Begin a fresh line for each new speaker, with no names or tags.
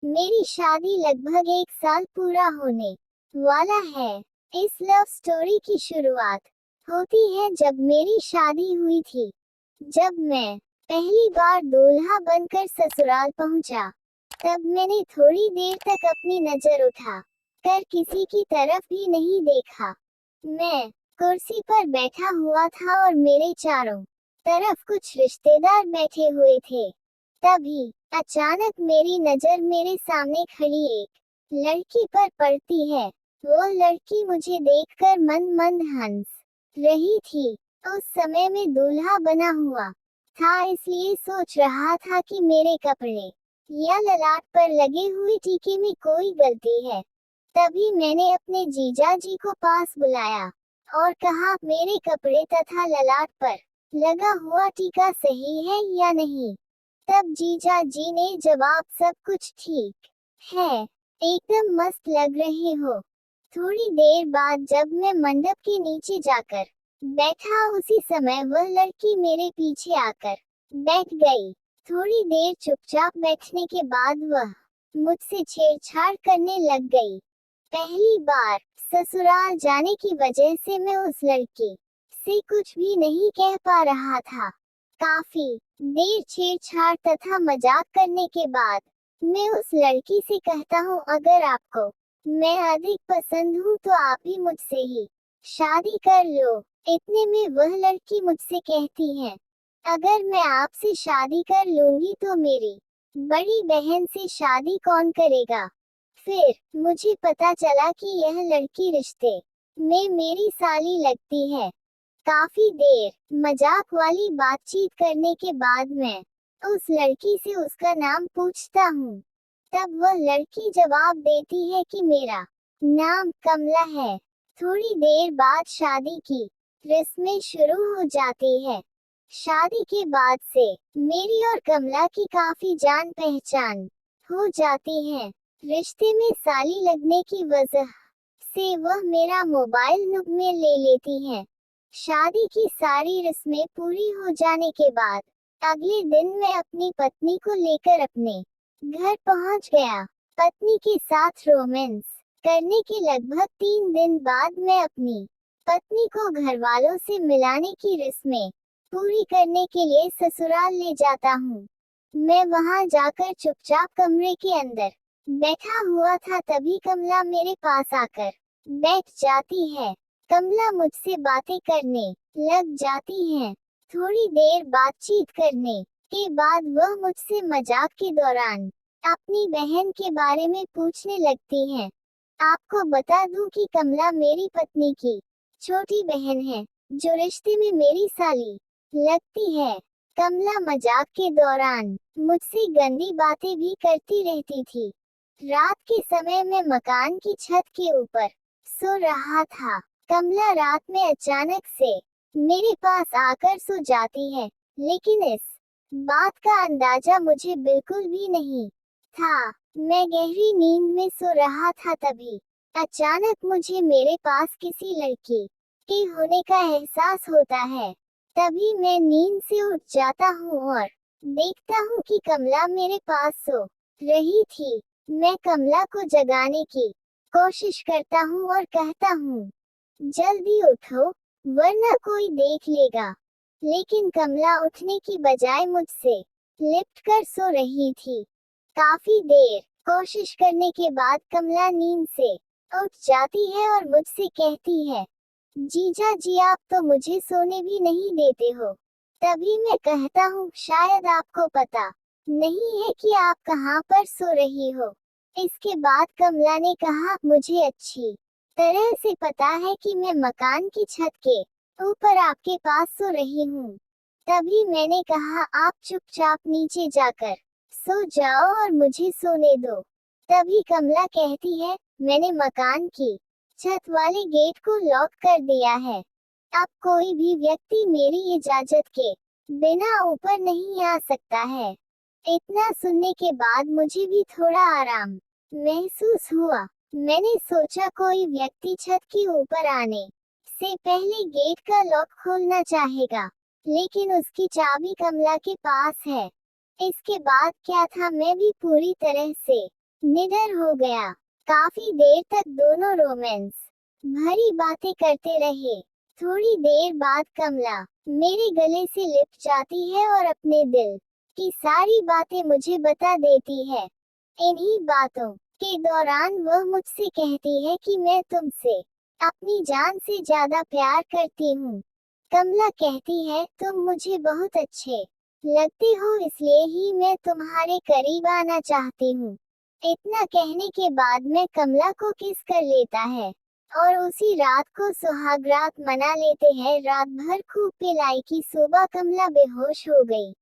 मेरी शादी लगभग 1 साल पूरा होने वाला है। इस लव स्टोरी की शुरुआत होती है जब मेरी शादी हुई थी। जब मैं पहली बार दूल्हा बनकर ससुराल पहुंचा, तब मैंने थोड़ी देर तक अपनी नजर उठा कर किसी की तरफ भी नहीं देखा। मैं कुर्सी पर बैठा हुआ था और मेरे चारों तरफ कुछ रिश्तेदार बैठे हुए थे। तभी अचानक मेरी नजर मेरे सामने खड़ी एक लड़की पर पड़ती है। वो लड़की मुझे देखकर मंद मंद हंस रही थी। उस समय में दूल्हा बना हुआ था, इसलिए सोच रहा था कि मेरे कपड़े या ललाट पर लगे हुए टीके में कोई गलती है। तभी मैंने अपने जीजा जी को पास बुलाया और कहा, मेरे कपड़े तथा ललाट पर लगा हुआ टीका सही है या नहीं। तब जीजा जी ने जवाब, सब कुछ ठीक है, एकदम मस्त लग रहे हो। थोड़ी देर बाद जब मैं मंडप के नीचे जाकर बैठा, उसी समय वह लड़की मेरे पीछे आकर बैठ गई। थोड़ी देर चुपचाप बैठने के बाद वह मुझसे छेड़छाड़ करने लग गई। पहली बार ससुराल जाने की वजह से मैं उस लड़की से कुछ भी नहीं कह पा रहा था। काफी देर छेड़छाड़ तथा मजाक करने के बाद मैं उस लड़की से कहता हूँ, अगर आपको मैं अधिक पसंद हूँ तो आप भी मुझसे ही शादी कर लो। इतने में वह लड़की मुझसे कहती है, अगर मैं आपसे शादी कर लूंगी तो मेरी बड़ी बहन से शादी कौन करेगा। फिर मुझे पता चला कि यह लड़की रिश्ते में मेरी साली लगती है। काफी देर मजाक वाली बातचीत करने के बाद मैं उस लड़की से उसका नाम पूछता हूँ। तब वह लड़की जवाब देती है कि मेरा नाम कमला है। थोड़ी देर बाद शादी की रस्में शुरू हो जाती है। शादी के बाद से मेरी और कमला की काफी जान पहचान हो जाती है। रिश्ते में साली लगने की वजह से वह मेरा मोबाइल नुक में ले लेती है। शादी की सारी रस्में पूरी हो जाने के बाद अगले दिन मैं अपनी पत्नी को लेकर अपने घर पहुंच गया। पत्नी के साथ रोमांस करने के लगभग 3 दिन बाद मैं अपनी पत्नी को घर वालों से मिलाने की रस्में पूरी करने के लिए ससुराल ले जाता हूँ। मैं वहां जाकर चुपचाप कमरे के अंदर बैठा हुआ था, तभी कमला मेरे पास आकर बैठ जाती है। कमला मुझसे बातें करने लग जाती हैं। थोड़ी देर बातचीत करने के बाद वह मुझसे मजाक के दौरान अपनी बहन के बारे में पूछने लगती हैं। आपको बता दूं कि कमला मेरी पत्नी की छोटी बहन है, जो रिश्ते में मेरी साली लगती है। कमला मजाक के दौरान मुझसे गंदी बातें भी करती रहती थी। रात के समय मैं मकान की छत के ऊपर सो रहा था। कमला रात में अचानक से मेरे पास आकर सो जाती है, लेकिन इस बात का अंदाजा मुझे बिल्कुल भी नहीं था। मैं गहरी नींद में सो रहा था, तभी अचानक मुझे मेरे पास किसी लड़की के होने का एहसास होता है। तभी मैं नींद से उठ जाता हूँ और देखता हूँ कि कमला मेरे पास सो रही थी। मैं कमला को जगाने की कोशिश करता हूँ और कहता हूँ, जल्दी उठो, वरना कोई देख लेगा। लेकिन कमला उठने की बजाय मुझसे लिपट कर सो रही थी। काफी देर कोशिश करने के बाद कमला नींद से उठ जाती है और मुझसे कहती है, जीजा जी आप तो मुझे सोने भी नहीं देते हो। तभी मैं कहता हूँ, शायद आपको पता नहीं है कि आप कहाँ पर सो रही हो। इसके बाद कमला ने कहा, मुझे अच्छी तरह से पता है कि मैं मकान की छत के ऊपर आपके पास सो रही हूँ। तभी मैंने कहा, आप चुपचाप नीचे जाकर सो जाओ और मुझे सोने दो। तभी कमला कहती है, मैंने मकान की छत वाले गेट को लॉक कर दिया है। अब कोई भी व्यक्ति मेरी इजाजत के बिना ऊपर नहीं आ सकता है। इतना सुनने के बाद मुझे भी थोड़ा आराम महसूस हुआ। मैंने सोचा कोई व्यक्ति छत के ऊपर आने से पहले गेट का लॉक खोलना चाहेगा, लेकिन उसकी चाबी कमला के पास है। इसके बाद क्या था, मैं भी पूरी तरह से निडर हो गया। काफी देर तक दोनों रोमांस भरी बातें करते रहे। थोड़ी देर बाद कमला मेरे गले से लिपट जाती है और अपने दिल की सारी बातें मुझे बता देती है। इन्हीं बातों के दौरान वह मुझसे कहती है कि मैं तुमसे अपनी जान से ज्यादा प्यार करती हूँ। कमला कहती है तुम मुझे बहुत अच्छे लगते हो, इसलिए ही मैं तुम्हारे करीब आना चाहती हूँ। इतना कहने के बाद मैं कमला को किस कर लेता है और उसी रात को सुहाग रात मना लेते हैं। रात भर खूब पिलाई की सुबह कमला बेहोश हो गई।